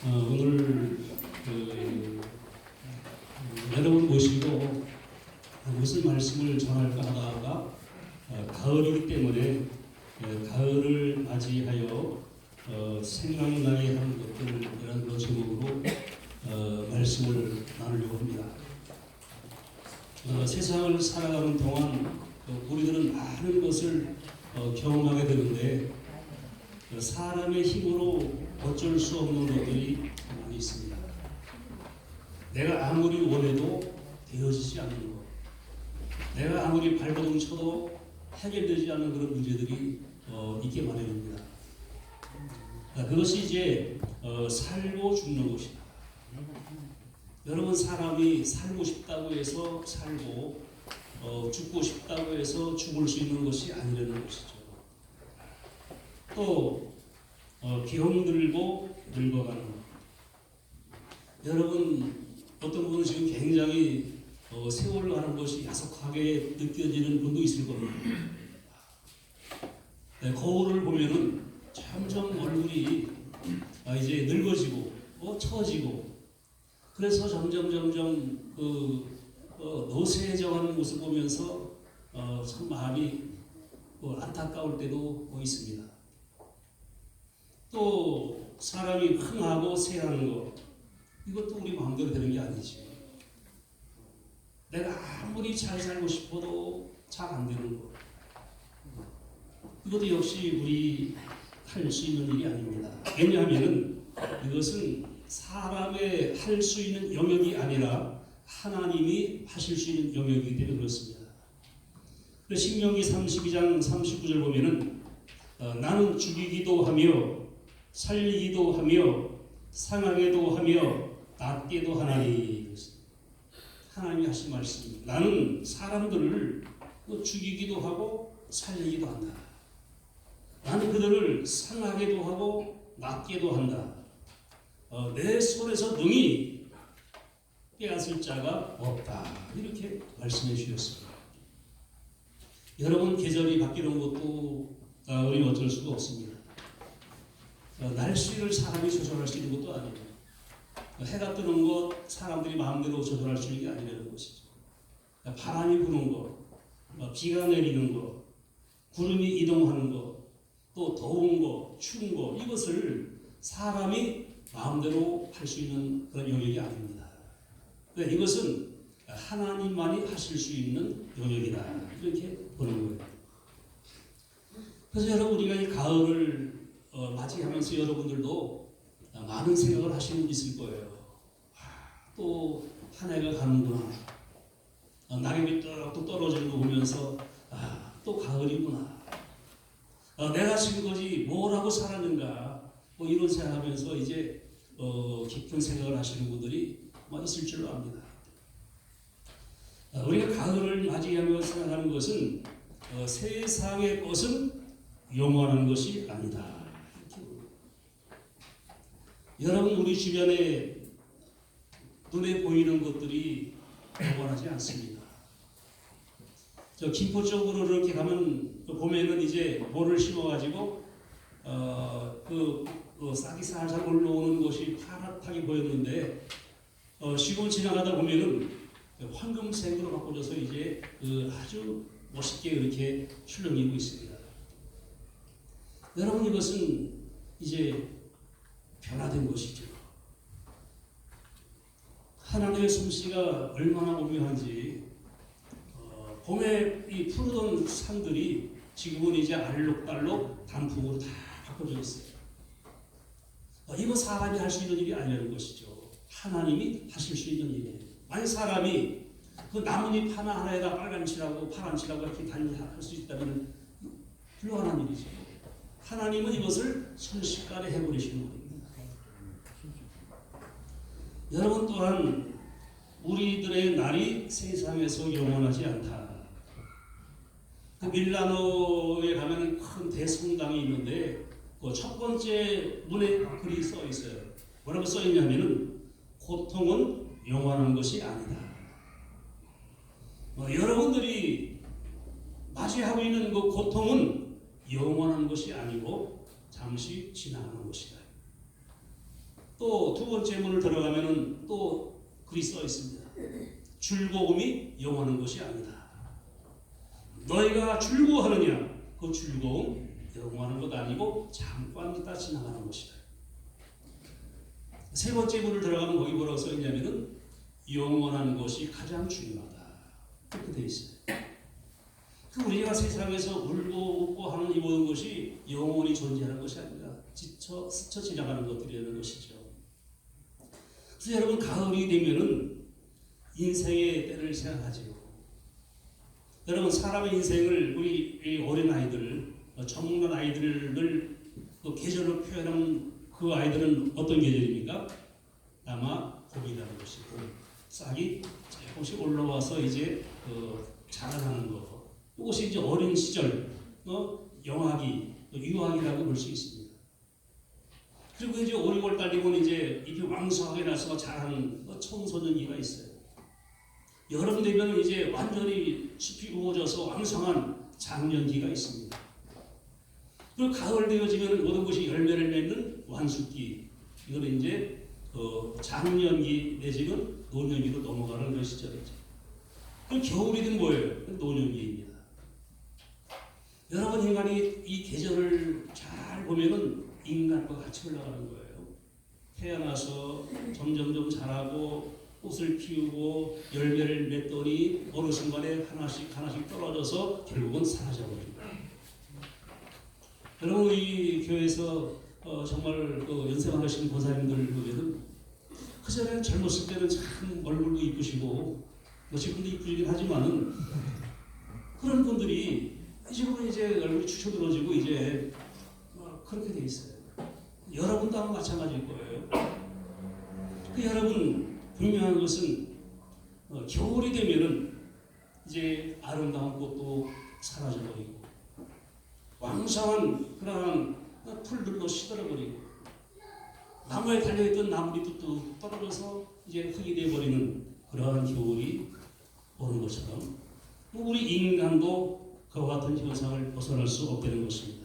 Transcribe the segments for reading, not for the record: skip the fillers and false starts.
오늘 여러분 모시고 무슨 말씀을 전할까 하다가 가을이기 때문에 가을을 맞이하여 생각나게 하는 것들 이런 그런 제목으로 말씀을 나누려고 합니다. 세상을 살아가는 동안 우리들은 많은 것을 경험하게 되는데 사람의 힘으로 어쩔 수 없는 것들이 많이 있습니다. 내가 아무리 원해도 되어지지 않는 것, 내가 아무리 발버둥 쳐도 해결되지 않는 그런 문제들이 있게 마련입니다. 그것이 이제 살고 죽는 것이다. 여러분, 사람이 살고 싶다고 해서 살고 죽고 싶다고 해서 죽을 수 있는 것이 아니라는 것이죠. 또 병들고 늙어가는 것. 여러분, 어떤 분은 지금 굉장히 세월 가는 것이 야속하게 느껴지는 분도 있을 겁니다. 거울을 보면은 점점 얼굴이 이제 늙어지고 처지고, 그래서 점점 노쇠해져가는 모습을 보면서 참 마음이 안타까울 때도 있습니다. 또 사람이 흥하고 쇠하는 것, 이것도 우리 마음대로 되는 게 아니지. 내가 아무리 잘 살고 싶어도 잘 안 되는 것, 이것도 역시 우리 할 수 있는 일이 아닙니다. 왜냐하면 이것은 사람의 할 수 있는 영역이 아니라 하나님이 하실 수 있는 영역이기 때문에 그렇습니다. 신명기 32장 39절 보면은 나는 죽이기도 하며 살리기도 하며 상하게도 하며 낫게도 하나니. 하나님이 하신 말씀입니다. 나는 사람들을 죽이기도 하고 살리기도 한다. 나는 그들을 상하게도 하고 낫게도 한다. 내 손에서 능히 빼앗을 자가 없다. 이렇게 말씀해 주셨습니다. 여러분, 계절이 바뀌는 것도 우리는 어쩔 수가 없습니다. 날씨를 사람이 조절할 수 있는 것도 아니고, 해가 뜨는 것 사람들이 마음대로 조절할 수 있는 게 아니라는 것이죠. 바람이 부는 것, 비가 내리는 것, 구름이 이동하는 것, 또 더운 것, 추운 것, 이것을 사람이 마음대로 할 수 있는 그런 영역이 아닙니다. 이것은 하나님만이 하실 수 있는 영역이다, 이렇게 보는 거예요. 그래서 여러분, 우리가 이 가을을 맞이하면서 여러분들도 많은 생각을 하시는 분 있을 거예요. 또 한 해가 가는구나. 낙엽이 뚝뚝 떨어지는 거 보면서 또 가을이구나. 내가 지금까지 뭘 하고 살았는가, 이런 생각하면서 이제 깊은 생각을 하시는 분들이 있을 줄로 압니다. 우리가 가을을 맞이하며 생각하는 것은 세상의 것은 영원한 것이 아니다. 여러분, 우리 주변에 눈에 보이는 것들이 영원하지 않습니다. 저 김포 쪽으로 이렇게 가면 봄에는 이제 모를 심어가지고 싹이 살살 올라오는 것이 파랗게 보였는데 시골 지나가다 보면은 황금색으로 바꿔져서 이제 아주 멋있게 이렇게 출렁이고 있습니다. 여러분, 이것은 이제 변화된 것이죠. 하나님의 솜씨가 얼마나 오묘한지, 봄에 이 푸르던 산들이 지금은 이제 알록달록 단풍으로 다 바꿔져 있어요. 이거 사람이 할 수 있는 일이 아니라는 것이죠. 하나님이 하실 수 있는 일이에요. 만약 사람이 그 나뭇잎 하나하나에다 빨간 칠하고 파란 칠하고 이렇게 할 수 있다면 불가능한 일이죠. 하나님은 이것을 순식간에 해버리시는 겁니다. 여러분, 또한 우리들의 날이 세상에서 영원하지 않다. 그 밀라노에 가면 큰 대성당이 있는데 그 첫 번째 문에 글이 써 있어요. 뭐라고 써 있냐면은 고통은 영원한 것이 아니다. 여러분들이 맞이하고 있는 그 고통은 영원한 것이 아니고 잠시 지나가는 것이다. 또 두 번째 문을 들어가면은 또 글이 써 있습니다. 즐거움이 영원한 것이 아니다. 너희가 즐거워하느냐? 그 즐거움 영원한 것 아니고 잠깐 있다 지나가는 것이다. 세 번째 문을 들어가면 거기 뭐라고 써 있냐면은 영원한 것이 가장 중요하다. 그렇게 돼 있어요. 우리가 세상에서 울고 웃고 하는 이 모든 것이 영원히 존재하는 것이 아니라 스쳐 지나가는 것들이라는 것이죠. 그래서 여러분 가을이 되면은 인생의 때를 생각하지요. 여러분 사람의 인생을 우리 어린 아이들, 청년 아이들을 그 계절로 표현하는 그 아이들은 어떤 계절입니까? 아마 봄이라는 것이고 싹이 조금씩 올라와서 이제 자라나는 거. 그것이 이제 어린 시절, 영아기, 유아기라고 볼 수 있습니다. 그리고 이제 5, 6월 달 되면 이제 잎이 왕성하게 나서 자라는 청소년기가 있어요. 여름 되면 이제 완전히 숲이 우거져서 왕성한 장년기가 있습니다. 그리고 가을 되어지면 모든 것이 열매를 맺는 완숙기. 이거는 이제 장년기 내지는 노년기로 넘어가는 그런 시절이죠. 그럼 겨울이든 뭐예요? 노년기입니다. 여러분 인간이 이 계절을 잘 보면은 인간과 같이 흘러가는 거예요. 태어나서 점점점 자라고 꽃을 피우고 열매를 맺더니 어느 순간에 하나씩 떨어져서 결국은 사라져버립니다. 여러분 우리 교회에서 정말 연세 많으신 권사님들 보면은 그전에 젊었을 때는 참 얼굴도 이쁘시고 지금도 이쁘긴 하지만은 그런 분들이 지금은 이제 얼굴이 추쳐들어지고 이제 그렇게 돼 있어요. 여러분도 아마 마찬가지일 거예요. 여러분 분명한 것은 겨울이 되면은 이제 아름다운 꽃도 사라져버리고 왕성한 그러한 풀들도 시들어버리고 나무에 달려있던 나무잎도 떨어져서 이제 흙이 되어버리는 그러한 겨울이 오는 것처럼 우리 인간도 그와 같은 현상을 벗어날 수 없다는 것입니다.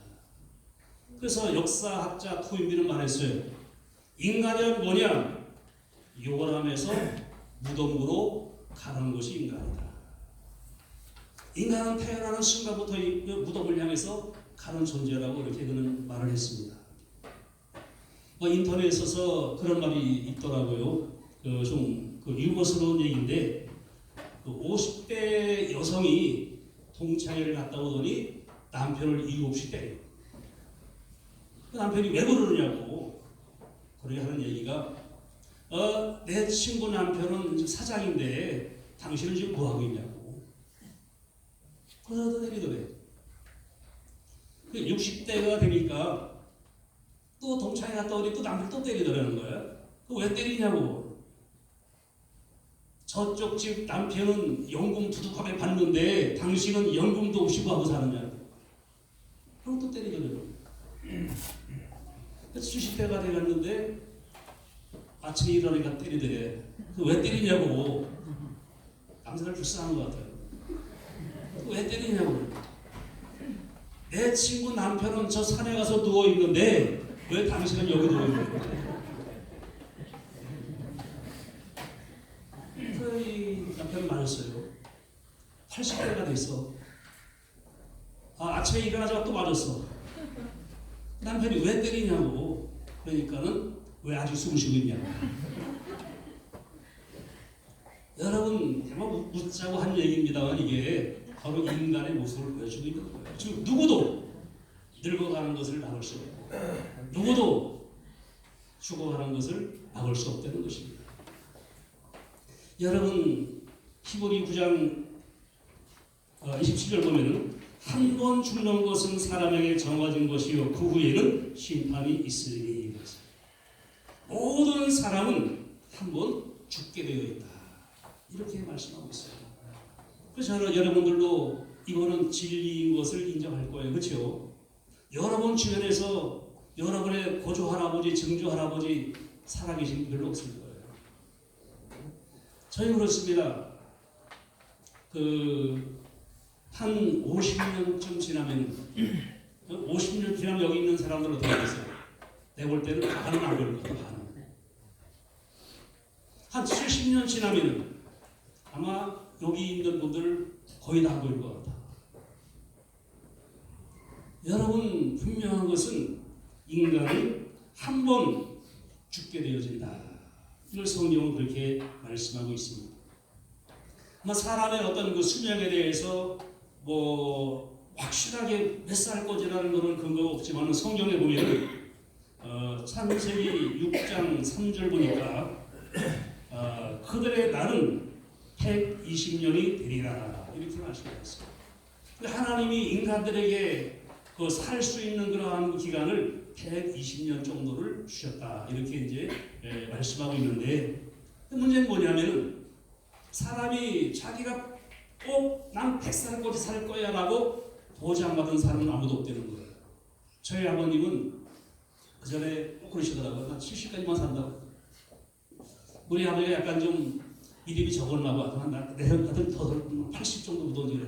그래서 역사학자 토인비는 말했어요. 인간은 뭐냐? 요란함에서 무덤으로 가는 것이 인간이다. 인간은 태어나는 순간부터 무덤을 향해서 가는 존재라고 이렇게 그는 말을 했습니다. 인터넷에 있어서 그런 말이 있더라고요. 좀 유머스러운 얘기인데 50대 여성이 동창회를 갔다 오더니 남편을 이유 없이 때려요. 그 남편이 왜 그러느냐고 그렇게 하는 얘기가 내 친구 남편은 사장인데 당신은 지금 뭐하고 있냐고 그러다 때리더래. 60대가 되니까 또 동창회 갔다 오니 또 남편 또 때리더라는 거야. 왜 때리냐고. 저쪽 집 남편은 연금 두둑하게 받는데 당신은 연금도 없이 뭐하고 사느냐. 그럼 또 때리더라고요. 70대가 돼갔는데 아침에 일어나니까 때리더래. 왜 때리냐고. 남자를 불쌍한 것 같아요. 왜 때리냐고. 내 친구 남편은 저 산에 가서 누워있는데 왜 당신은 여기 누워있는 남편이 맞았어요. 80대가 됐어. 아침에 일어나자마자 또 맞았어. 남편이 왜 때리냐고. 그러니까는 왜 아직 숨 쉬고 있냐고. 여러분 대박 묻자고 한 얘기입니다만 이게 바로 인간의 모습을 보여주고 있는 거예요. 지금 누구도 늙어가는 것을 막을 수 없고 누구도 죽어가는 것을 막을 수 없다는 것입니다. 여러분 히브리 9장 27절 보면은 한 번 죽는 것은 사람에게 정해진 것이요 그 후에는 심판이 있으니 모든 사람은 한 번 죽게 되어 있다. 이렇게 말씀하고 있어요. 그래서 저는 여러분들도 이거는 진리인 것을 인정할 거예요. 그렇죠? 여러분 주변에서 여러분의 고조 할아버지, 증조 할아버지 살아계신 분 별로 없을 거예요. 저희 그렇습니다. 한 50년쯤 지나면 50년 지나면 여기 있는 사람들은 어떻게 됐어요? 내가 볼 때는 반은 안 걸릴 거예요. 반은. 한 70년 지나면 아마 여기 있는 분들 거의 다 보일 것 같아. 여러분, 분명한 것은 인간은 한 번 죽게 되어진다. 이걸 성경은 그렇게 말씀하고 있습니다. 아마 사람의 어떤 그 수명에 대해서 뭐 확실하게 몇 살 거지라는 것은 근거가 없지만 성경에 보면 창세기 6장 3절 보니까 그들의 날은 120년이 되리라 이렇게 말씀하셨어요. 하나님이 인간들에게 그 살 수 있는 그러한 기간을 120년 정도를 주셨다 이렇게 이제 말씀하고 있는데 문제는 뭐냐면은 사람이 자기가 꼭 난 100살까지 살 거야라고 보장받은 사람은 아무도 없다는 거예요. 저희 아버님은 그 전에 꼭 그러시더라고요. 난 70까지만 산다고. 우리 아버지가 약간 좀 믿음이 적었나 봐. 내 같은 더 80 정도 묻어지래.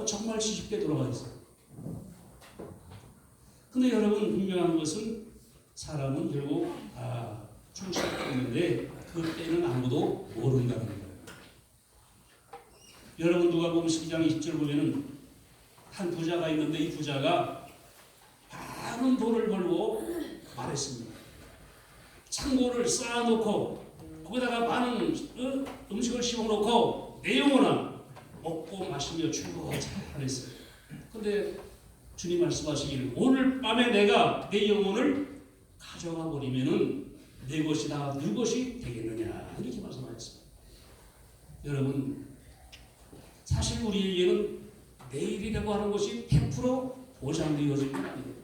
정말 70대 돌아가 있어요. 근데 여러분 분명한 것은 사람은 결국 다 죽을 있는데 그때는 아무도 모른다는 거예요. 여러분 누가복음 12장 20절 보면은 한 부자가 있는데 이 부자가 많은 돈을 벌고 말했습니다. 창고를 쌓아놓고 거기다가 많은 음식을 씹어놓고 내 영혼아 먹고 마시며 즐거워 잘 하랬어요. 근데 주님 말씀하시기를 오늘 밤에 내가 내 영혼을 가져가 버리면은 내 것이 다 네 것이 되겠느냐 이렇게 말씀하셨어요. 여러분 사실 우리에게는 내일이라고 하는 것이 100% 보장되어질 건 아니에요.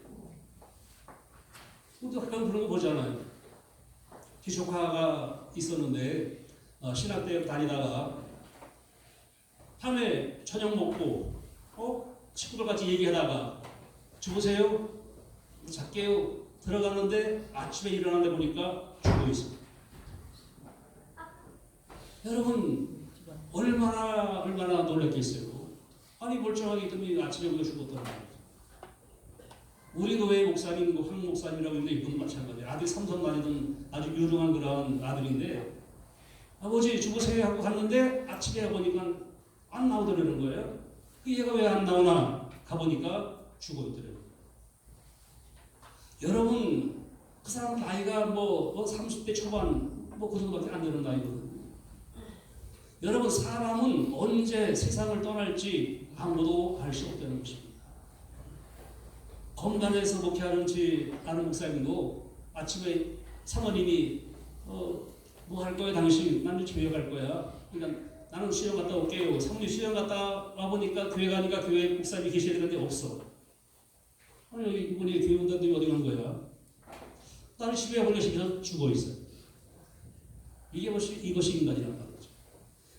우리도 가끔 그런 거 보잖아요. 조카가 있었는데 신학대학 다니다가 밤에 저녁 먹고 친구들 같이 얘기하다가 주무세요? 잘게요. 들어갔는데 아침에 일어나다 보니까 죽어 있어. 여러분 얼마나 놀랐겠어요. 아니 멀쩡하게 있더니 아침에 우리가 죽었다는 거예요. 우리 교회 목사님, 황 목사님이라고 있는데 이분도 마찬가지예요. 아들 삼손 다니던 아주 유능한 그런 아들인데 아버지 죽으세요 하고 갔는데 아침에 가보니까 안 나오더라는 거예요. 얘가 왜 안 나오나 가보니까 죽어있더래요. 여러분 그 사람 나이가 뭐 30대 초반 그 정도밖에 안 되는 나이거든요. 여러분 사람은 언제 세상을 떠날지 아무도 알 수 없다는 것입니다. 건강해서 목회하는지 아는 목사님도 아침에 사모님이 뭐 할 거야 당신? 나는 교회 갈 거야. 그러니까 나는 수영 갔다 올게요. 사모님 수영 갔다 와보니까 교회 가니까 교회 목사님이 계셔야 되는데 없어. 아니 이분이 교회 온다는데 어디 간 거야? 나는 집에 걸려서 죽어 있어요. 이것이 인간이란 말이죠.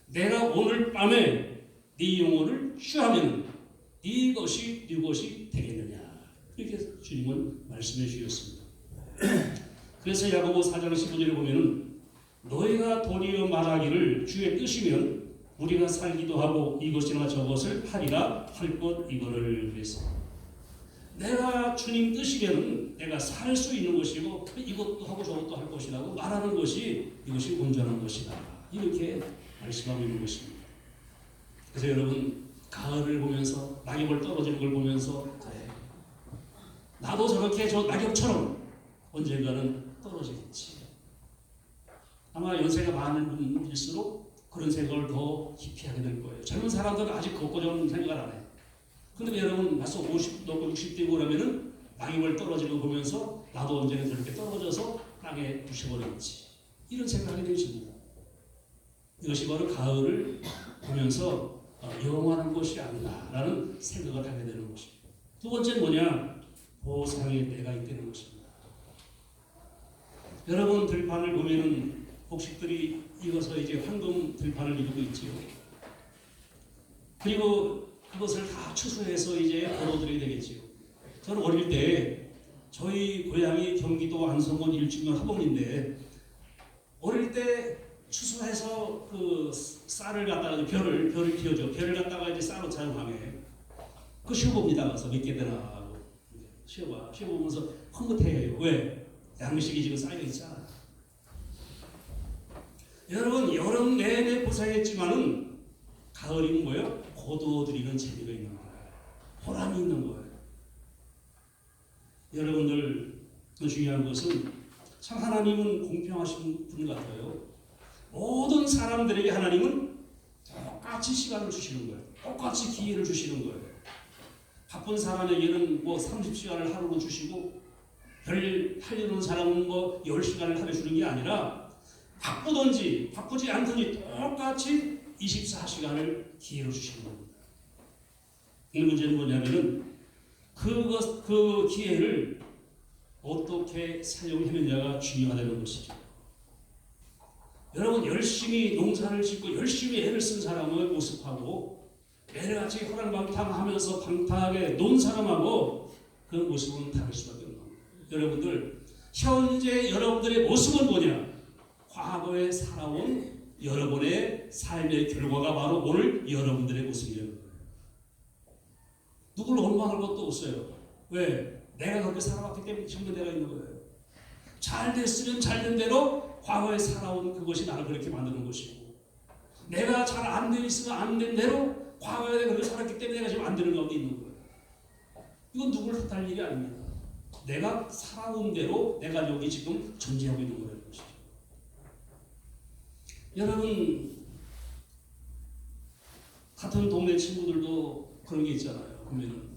내가 오늘 밤에 네 영혼을 취하면 네 것이 되겠느냐 이렇게 주님은 말씀해 주셨습니다. 그래서 야고보 4장 15절에 보면은 너희가 도리어 말하기를 주의 뜻이면 우리가 살기도 하고 이것이나 저것을 하리라 할 것 이거를 그랬습니다. 내가 주님 뜻이면 내가 살 수 있는 것이고 이것도 하고 저것도 할 것이라고 말하는 것이 이것이 온전한 것이다 이렇게 말씀하고 있는 것입니다. 그래서 여러분 가을을 보면서 낙엽을 떨어지는 걸 보면서 나도 저렇게 저 낙엽처럼 언젠가는 떨어지겠지. 아마 연세가 많은 분일수록 그런 생각을 더 깊이 하게 될 거예요. 젊은 사람들은 아직 그것까지는 생각을 안 해. 근데 여러분 벌써 50 넘고 60대고 그러면은 낙엽을 떨어지는 거 보면서 나도 언젠가 저렇게 떨어져서 땅에 부셔버리겠지. 이런 생각을 하게 되십니다. 이것이 바로 가을을 보면서 영원한 것이 아니다라는 생각을 하게 되는 것입니다. 두 번째는 뭐냐? 보상의 때가 있다는 것입니다. 여러분 들판을 보면은 복식들이 익어서 이제 황금 들판을 이루고 있지요. 그리고 그것을 다 추수해서 이제 벌어들여야 되겠지요. 저는 어릴 때 저희 고향이 경기도 안성군 일주면 하봉인데 어릴 때 추수해서 그 쌀을 갖다가 별을 키워줘. 별을 갖다가 이제 쌀로 자용하게 그 시어봅니다. 가서 몇 개 되나 시어봐. 시어보면서 흐뭇해요. 왜? 양식이 지금 쌓여 있잖아. 여러분 여름 내내 고생했지만은 가을이면 뭐예요? 거두어들이는 재미가 있는 거예요. 보람이 있는 거예요. 여러분들 중요한 것은 참 하나님은 공평하신 분 같아요. 모든 사람들에게 하나님은 똑같이 시간을 주시는 거예요. 똑같이 기회를 주시는 거예요. 바쁜 사람에게는 뭐 30시간을 하루로 주시고 별 할 일 없는 사람은 뭐 10시간을 하루 주는 게 아니라 바쁘든지 바쁘지 않든지 똑같이 24시간을 기회로 주시는 겁니다. 이 문제는 뭐냐면은 그 기회를 어떻게 사용했느냐가 중요하다는 것이죠. 여러분 열심히 농사를 짓고 열심히 애를 쓴 사람을 모습하고 매일같이 호랑방탕하면서 방탕하게 논 사람하고 그 모습은 다를 수밖에 없는 겁니다. 여러분들 현재 여러분들의 모습은 뭐냐? 과거에 살아온 여러분의 삶의 결과가 바로 오늘 여러분들의 모습이에요. 누굴 원망할 것도 없어요. 왜? 내가 그렇게 살아왔기 때문에 지금 내가 있는 거예요. 잘 됐으면 잘 된 대로 과거에 살아온 그것이 나를 그렇게 만드는 것이고, 내가 잘 안 돼 있으면 안 된 대로 과거에 내가 그렇게 살았기 때문에 내가 지금 안 되는 가운데 있는 거예요. 이건 누굴 탓할 일이 아닙니다. 내가 살아온 대로 내가 여기 지금 존재하고 있는 거라는 것이죠. 여러분 같은 동네 친구들도 그런 게 있잖아요. 보면은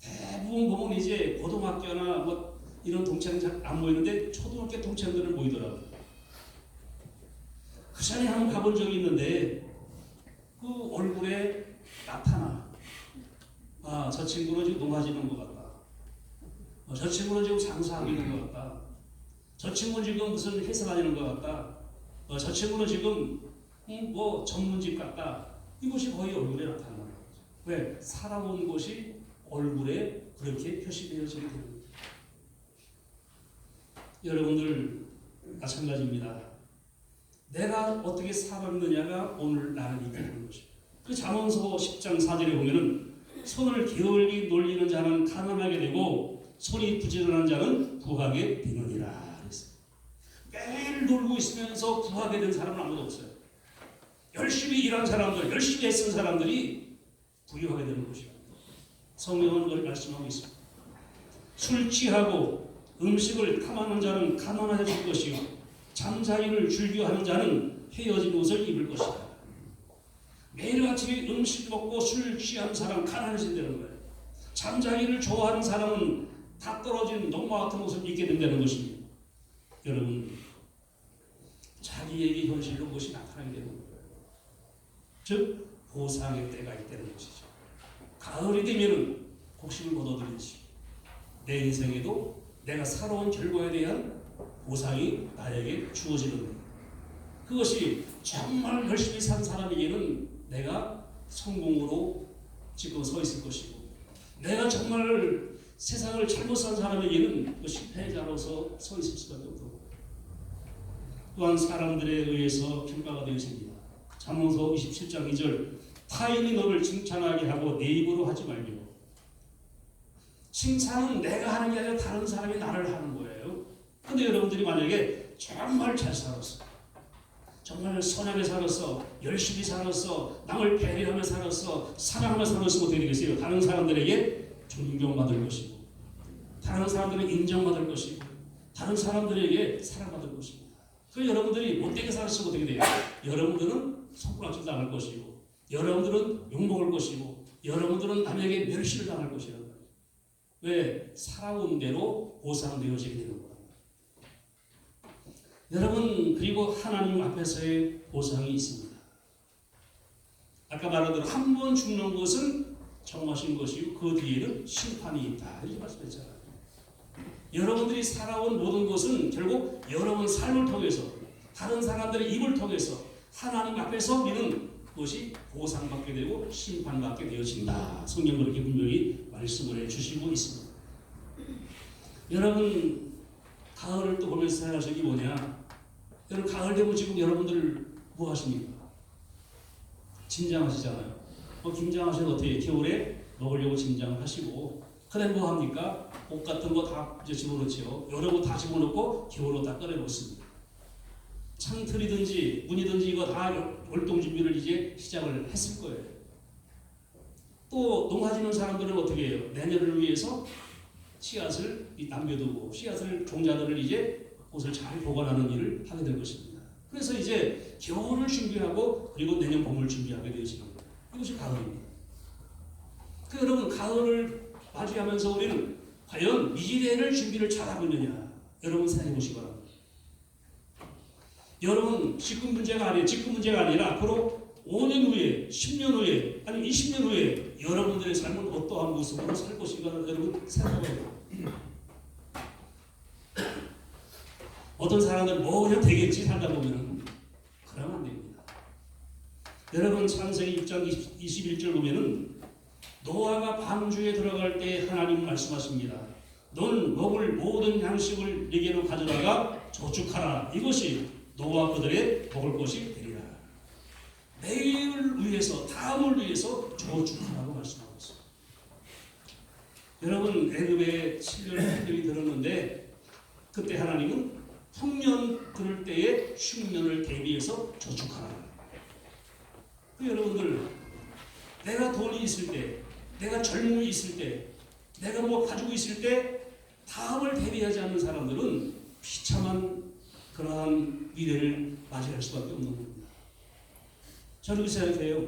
대부분 보면 이제 고등학교나 뭐 이런 동창 잘 안 모이는데 초등학교 동창들은 모이더라고요. 그 전에 한번 가본 적이 있는데 그 얼굴에 나타나. 아, 저 친구는 지금 농사 짓는 것 같다. 저 친구는 지금 장사하고 있는 것 같다. 저 친구는 지금 무슨 회사 다니는 것 같다. 저 친구는 지금 뭐 전문직 같다. 이것이 거의 얼굴에 나타나는 거죠. 왜? 살아온 것이 얼굴에 그렇게 표시되어지게 되는 거죠. 여러분들 마찬가지입니다. 내가 어떻게 살았느냐가 오늘 나를 이끄는 것이죠. 그 잠언서 10장 4절에 보면은 손을 게을리 놀리는 자는 가난하게 되고 손이 부지런한 자는 부하게 되느니라 그랬어요. 매일 놀고 있으면서 부하게 된 사람은 아무도 없어요. 열심히 일한 사람들, 열심히 애쓴 사람들이 부유하게 되는 것이에요. 성경은 그걸 말씀하고 있습니다. 술 취하고 음식을 탐하는 자는 가난해질 것이요 잠자리를 즐겨하는 자는 헤어진 옷을 입을 것이다. 매일같이 음식 먹고 술 취한 사람 가난해진다는 거예요. 잠자리를 좋아하는 사람은 다 떨어진 농마 같은 옷을 입게 된다는 것입니다. 여러분 자기에게 현실로 그것이 나타나게 되는 거예요. 즉 보상의 때가 있다는 것이죠. 가을이 되면은 곡식을 걷어들이지 내 인생에도 내가 살아온 결과에 대한 보상이 나에게 주어지는 거예요. 그것이 정말 열심히 산 사람에게는 내가 성공으로 지금 서 있을 것이고, 내가 정말 세상을 잘못 산 사람에게는 그 실패자로서 서 있을 수밖에 없고, 또한 사람들에 의해서 평가가 되어집니다. 잠언서 27장 2절 타인이 너를 칭찬하게 하고 내 입으로 하지 말며. 칭찬은 내가 하는 게 아니라 다른 사람이 나를 하는 거예요. 근데 여러분들이 만약에 정말 잘 살았어, 정말 선하게 살았어, 열심히 살았어, 남을 배려하며 살았어, 사랑하며 살았으면 어떻게 되겠어요? 다른 사람들에게 존경받을 것이고, 다른 사람들은 인정받을 것이고, 다른 사람들에게 사랑받을 것이고. 그 여러분들이 못되게 살았으면 어떻게 돼요? 여러분들은 손가락질 당할 것이고, 여러분들은 욕먹을 것이고, 여러분들은 남에게 멸시를 당할 것이라는 거예요. 왜? 살아온 대로 보상되어지게 되는 거예요. 여러분, 그리고 하나님 앞에서의 보상이 있습니다. 아까 말한 대로 한 번 죽는 것은 정하신 것이고 그 뒤에는 심판이 있다 이렇게 말씀했잖아요. 여러분들이 살아온 모든 것은 결국 여러분 삶을 통해서, 다른 사람들의 입을 통해서 하나님 앞에서 우리는 그것이 보상받게 되고 심판받게 되어진다. 성경 그렇게 분명히 말씀을 해주시고 있습니다. 여러분 가을을 또 보면서 생각하시는 게 뭐냐? 여러분 가을 되면 지금 여러분들 뭐 하십니까? 짐장하시잖아요. 김장하셔서 어떻게 겨울에 먹으려고 짐장을 하시고, 그래 뭐 합니까? 옷 같은 거 다 이제 집어넣지요. 여러 거 다 집어넣고 겨울로 다 꺼내 놓습니다. 창틀이든지 문이든지 이거 다 월동 준비를 이제 시작을 했을 거예요. 또 농사 짓는 사람들은 어떻게 해요? 내년을 위해서 씨앗을 남겨두고 씨앗을 종자들을 이제 옷을 잘 보관하는 일을 하게 될 것입니다. 그래서 이제 겨울을 준비하고 그리고 내년 봄을 준비하게 되어지는 거예요. 이것이 가을입니다. 그 여러분 가을을 맞이하면서 우리는 과연 미래를 준비를 잘하고 있느냐 여러분 생각해 보시기 바랍니다. 여러분 지금 문제가 아니라 앞으로 5년 후에 10년 후에 아니 20년 후에 여러분들의 삶은 어떠한 모습으로 살 것인가 여러분 생각해 봐요. 어떤 사람들 그냥 되겠지 살다 보면은 그러면 안 됩니다. 여러분 창세기 6장 21절 보면은 노아가 방주에 들어갈 때 하나님 말씀하십니다. 너는 먹을 모든 양식을 네게로 가져다가 저축하라. 이것이 노아 그들의 먹을 것이 되리라. 내일을 위해서 다음을 위해서 저축하라고 말씀하고 있습니다. 여러분 애굽의 7년 흉년이 들었는데 그때 하나님은 흉년 들을 때에 흉년을 대비해서 저축하라. 여러분들 내가 돈이 있을 때 내가 젊음이 있을 때 내가 가지고 있을 때 다음을 대비하지 않는 사람들은 비참한 그러한 미래를 맞이할 수밖에 없는 겁니다. 저는 그렇게 생각해요.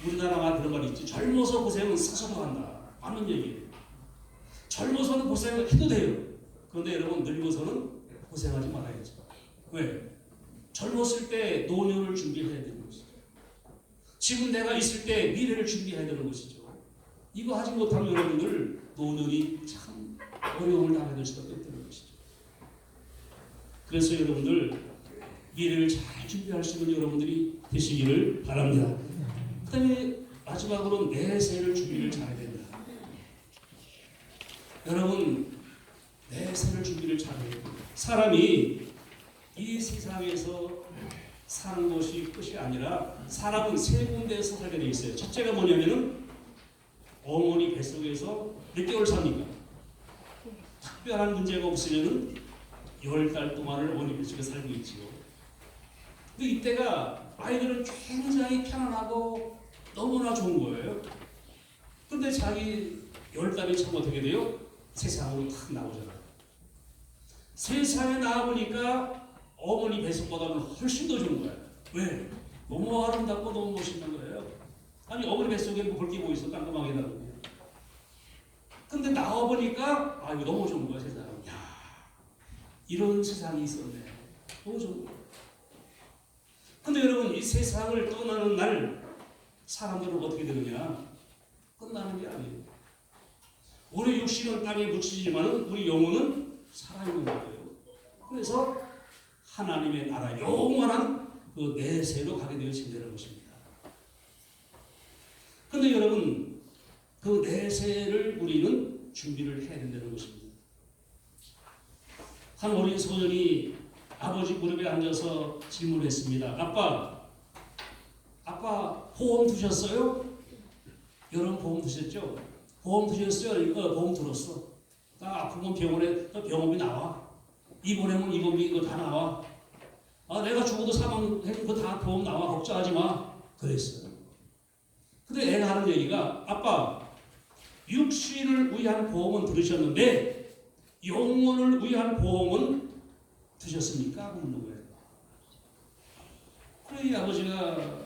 우리나라가 그런 말이 있지. 젊어서 고생은 사서도 한다. 맞는 얘기예요. 젊어서는 고생을 해도 돼요. 그런데 여러분 늙어서는 고생하지 말아야죠. 왜? 젊었을 때 노년을 준비해야 되는 것이죠. 지금 내가 있을 때 미래를 준비해야 되는 것이죠. 이거 하지 못하면 여러분들 노년이 참 어려움을 당하게 될 수밖에 없다는 것이죠. 그래서 여러분들 미래를 잘 준비할 수 있는 여러분들이 되시기를 바랍니다. 그 다음에 마지막으로 내세를 준비를 잘해야 된다. 여러분 내세를 준비를 잘해야 됩니다. 사람이 이 세상에서 사는 것이 끝이 아니라 사람은 세 군데에서 살게 되어 있어요. 첫째가 뭐냐면은 어머니 뱃속에서 몇 개월 삽니까? 특별한 문제가 없으면은 10달 동안을 어머니 뱃속에 살고 있지요. 근데 이때가 아이들은 굉장히 편안하고 너무나 좋은 거예요. 근데 자기 10달이 참 어떻게 돼요? 세상으로 탁 나오잖아요. 세상에 나와보니까 어머니 뱃속보다는 훨씬 더 좋은 거예요. 왜? 너무 아름답고 너무 멋있는 거예요. 아니 어머니 뱃속에 볼 게 뭐 있어? 깜깜하게 나오고. 근데 나와보니까 이거 너무 좋은 거야 세상. 야 이런 세상이 있었네. 너무 좋은 거예요. 근데 여러분 이 세상을 떠나는 날 사람들은 어떻게 되느냐? 끝나는 게 아니에요. 우리 육신은 땅에 묻히지만 우리 영혼은 살아있는 거예요. 그래서 하나님의 나라 영원한 그 내세로 가게 되어진다는 것입니다. 그런데 여러분 그 내세를 우리는 준비를 해야 된다는 것입니다. 한 어린 소년이 아버지 무릎에 앉아서 질문했습니다. 아빠 보험 드셨어요? 여러분 보험 드셨죠? 보험 드셨어요? 보험 들었어. 나 아프면 병원에 병원비 나와. 입원하면 입원비 이거 다 나와. 내가 죽어도 사망해도 그거 다 보험 나와. 걱정하지 마. 그랬어요. 근데 애가 하는 얘기가 아빠 육신을 위한 보험은 들으셨는데 영혼을 위한 보험은 드셨습니까? 묻는 거예요. 그래 이 아버지가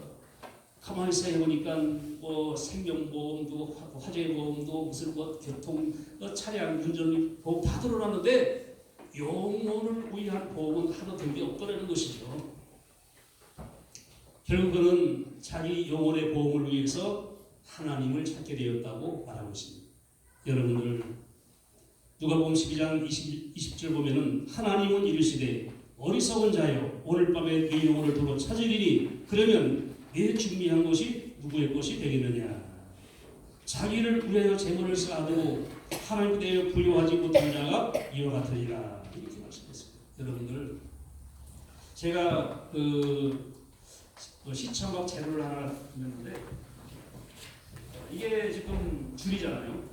가만히 생각해보니까 뭐 생명보험도 화재보험도 무슨 교통 차량 운전보험 다 들어놨는데 영혼을 위한 보험은 하나 든 게 없더라는 것이죠. 결국 그는 자기 영혼의 보험을 위해서 하나님을 찾게 되었다고 말하고 있습니다. 여러분들 누가복음 12장 20절 보면은 하나님은 이르시되 어리석은 자여 오늘 밤에 네 영혼을 도로 찾으리니 그러면 네 준비한 것이 누구의 것이 되겠느냐. 자기를 위하여 재물을 쌓아두고 하나님께 대하여 부유하지 못한 자가 이와 같으리라. 이렇게 말씀했습니다. 여러분들 제가 시청각 재료를 하나 했는데 이게 지금 줄이잖아요.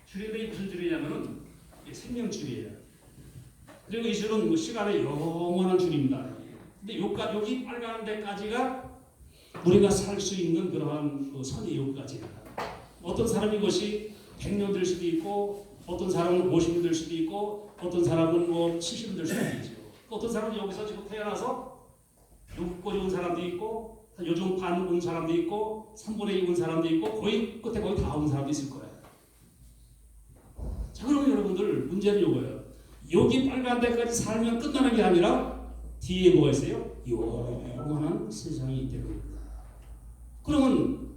줄인데 무슨 줄이냐면은 생명줄이에요. 그리고 이 줄은 뭐 시간의 영원한 줄입니다. 근데 여기 빨간 데까지가 우리가 살 수 있는 그러한 그 선이 여기까지입니다. 어떤 사람이 이것이 100년 될 수도 있고, 어떤 사람은 50년 될 수도 있고, 어떤 사람은 뭐 70년 될 수도 있죠. 어떤 사람은 여기서 지금 태어나서 6까지 온 사람도 있고, 요즘 반 온 사람도 있고, 3분의 2 온 사람도 있고, 거의 끝에 거의 다 온 사람도 있을 거예요. 자, 그러면 여러분들 문제는 이거예요. 여기 빨간 데까지 살면 끝나는 게 아니라 뒤에 뭐가 있어요? 영원한 세상이 있다는 겁니다. 그러면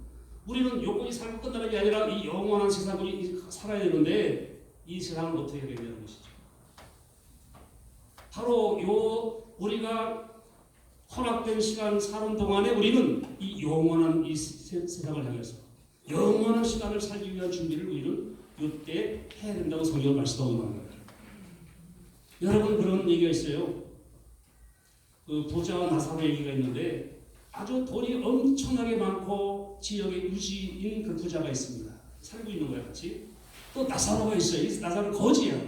우리는 여기까지 살고 끝나는 게 아니라 이 영원한 세상을 살아야 되는데 이 세상을 어떻게 해야 되냐는 것이죠. 바로 우리가 허락된 시간 사는 동안에 우리는 이 영원한 이 세상을 향해서 영원한 시간을 살기 위한 준비를 우리는 이때 해야 된다고 성경을 말씀하고 있는 거예요. 여러분 그런 얘기가 있어요. 그 부자와 나사로 얘기가 있는데 아주 돈이 엄청나게 많고 지역에 유지인 그 부자가 있습니다. 살고 있는 거예요, 같이. 또 나사로가 있어요. 이 나사로는 거지야.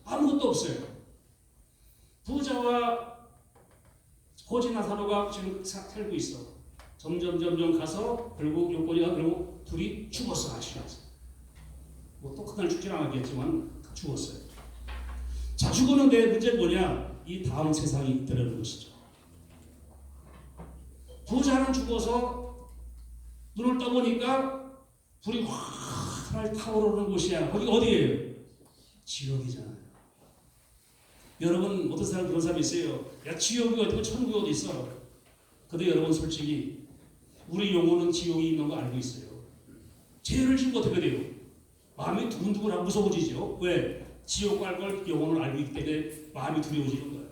아무것도 없어요. 부자와 거지 나사로가 지금 살고 있어. 점점 가서 결국 요거리가 결국 둘이 죽었어, 아시면서. 뭐 똑같은 날 죽지는 않았겠지만 죽었어요. 자, 죽었는데 문제는 뭐냐? 이 다음 세상이 있다는 것이죠. 부자는 죽어서 눈을 떠보니까 불이 확 타오르는 곳이야. 거기 어디예요? 지옥이잖아요. 여러분 어떤 사람 그런 사람이 있어요. 야, 지옥이 어디고 천국이 어디 있어? 근데 여러분 솔직히 우리 영혼은 지옥이 있는 거 알고 있어요. 죄를 지면 어떻게 돼요? 마음이 두근두근하고 무서워지죠. 왜? 지옥 갈 걸 영혼을 알고 있기 때문에 마음이 두려워지는 거예요.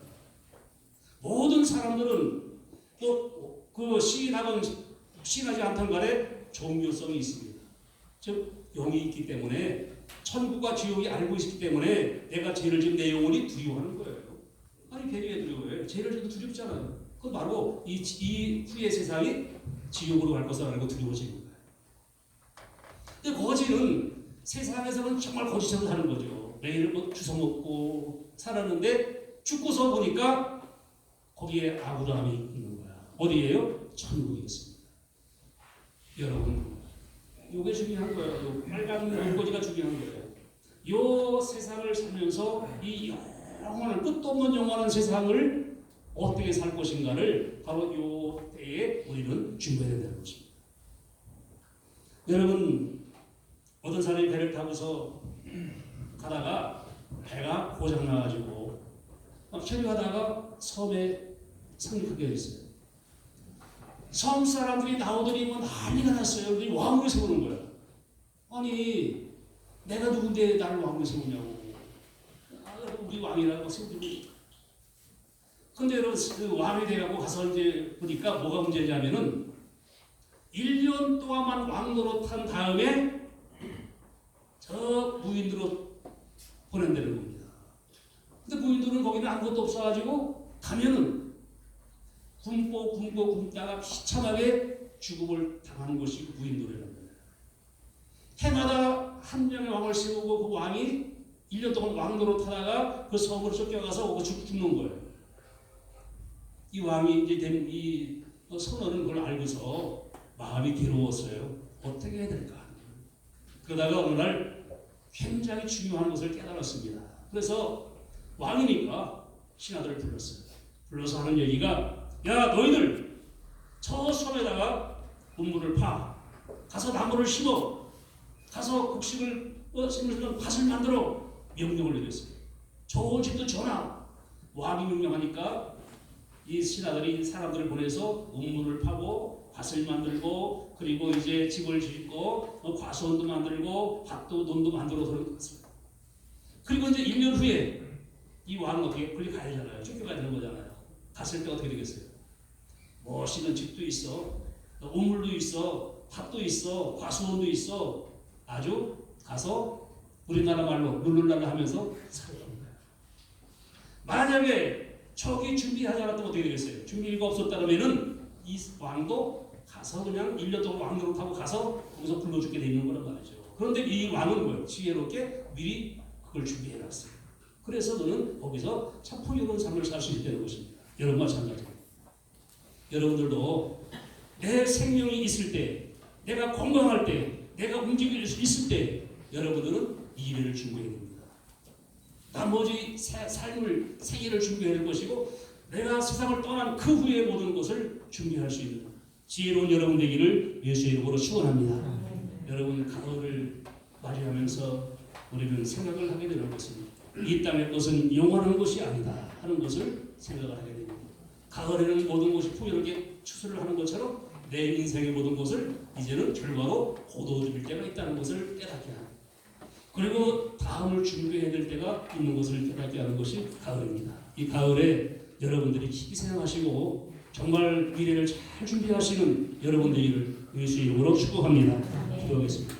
모든 사람들은 또 그 시인하지 않던 간에 종교성이 있습니다. 즉 영이 있기 때문에 천국과 지옥이 알고 있기 때문에 내가 죄를 지은 내 영혼이 두려워하는 거예요. 아니 괜히 왜 두려워해요? 죄를 지어도 두렵잖아요. 그건 바로 이 후의 세상이 지옥으로 갈 것을 알고 두려워지는 거예요. 근데 거지는 세상에서는 정말 거지처럼 사는 거죠. 매일 뭐 주워 먹고 살았는데 죽고서 보니까 거기에 아브라함이 있는 거야. 어디예요? 천국에 있습니다. 여러분, 이게 중요한 거예요. 빨간 물고기가 중요한 거예요. 이 세상을 살면서 이 영원한 끝도 없는 영원한 세상을 어떻게 살 것인가를 바로 이 때에 우리는 준비해야 된다는 것입니다. 여러분, 어떤 사람이 배를 타고서 가다가 배가 고장 나가지고 막 체류하다가 섬에 상륙하게 됐어요. 섬 사람들이 나오더니 뭐 난리가 났어요. 그러더니 왕을 세우는 거야. 아니 내가 누군데 나를 왕을 세우냐고. 우리 왕이라고 세우고. 근데 여러분 그 왕이 돼가고 가서 이제 보니까 뭐가 문제냐면은 1년 동안만 왕 노릇한 다음에 저 무인도로 보낸다는 겁니다. 근데 무인도는 거기는 아무것도 없어가지고 가면은 굶다가 비참하게 죽음을 당하는 것이 무인도라는 거예요. 해마다 한 명의 왕을 세우고 그 왕이 1년 동안 왕 노릇하다가 그 섬으로 쫓겨가서 오고 죽는 거예요. 이 왕이 이제 된 이 선원은 그걸 알고서 마음이 괴로웠어요. 어떻게 해야 될까? 그러다가 어느 날 굉장히 중요한 것을 깨달았습니다. 그래서 왕이니까 신하들을 불렀어요. 불러서 하는 얘기가 야 너희들 저 섬에다가 우물을 파 가서 나무를 심어 가서 곡식을 심으면 밭을 만들어 명령을 내렸어요. 좋은 집도 줘라. 왕이 명령하니까 이 신하들이 사람들을 보내서 우물을 파고 밭을 만들고 그리고 이제 집을 짓고 과수원도 만들고 밭도 논도 만들어서 그랬습니다. 그리고 이제 1년 후에 이 왕은 어떻게 빨리 가야 되잖아요. 쫓겨가야 되는 거잖아요. 갔을 때 어떻게 되겠어요? 멋있는 집도 있어, 우물도 있어, 밭도 있어, 과수원도 있어. 아주 가서 우리나라 말로 룰루랄라 하면서 살아가는 거야. 만약에 저기 준비하지 않았다면 어떻게 되겠어요? 준비가 없었다 그러면은 이 왕도 가서 그냥 1년 동안 왕 노릇하고 가서 거기서 굶어 죽게 돼 있는 거란 말이죠. 그런데 이 왕은 뭐예요? 지혜롭게 미리 그걸 준비해놨어요. 그래서 너는 거기서 참 풍요로운 삶을 살 수 있다는 것입니다. 여러분 마찬가지입니다. 여러분들도 내 생명이 있을 때, 내가 건강할 때, 내가 움직일 수 있을 때 여러분들은 미래를 준비해야 됩니다. 나머지 삶을, 세계를 준비해야 될 것이고 내가 세상을 떠난 그 후의 모든 것을 준비할 수 있는 지혜로운 여러분 되기를 예수의 이름으로 축원합니다. 여러분 가을을 맞이하면서 우리는 생각을 하게 되는 것입니다. 이 땅의 것은 영원한 것이 아니다 하는 것을 생각을 하게 됩니다. 가을에는 모든 것이 풍요롭게 추수를 하는 것처럼 내 인생의 모든 것을 이제는 결과로 거두어질 때가 있다는 것을 깨닫게 합니다. 그리고 다음을 준비해야 될 때가 있는 것을 깨닫게 하는 것이 가을입니다. 이 가을에 여러분들이 희생하시고 정말 미래를 잘 준비하시는 여러분 되기를 예수의 이름으로 축복합니다. 기도하겠습니다.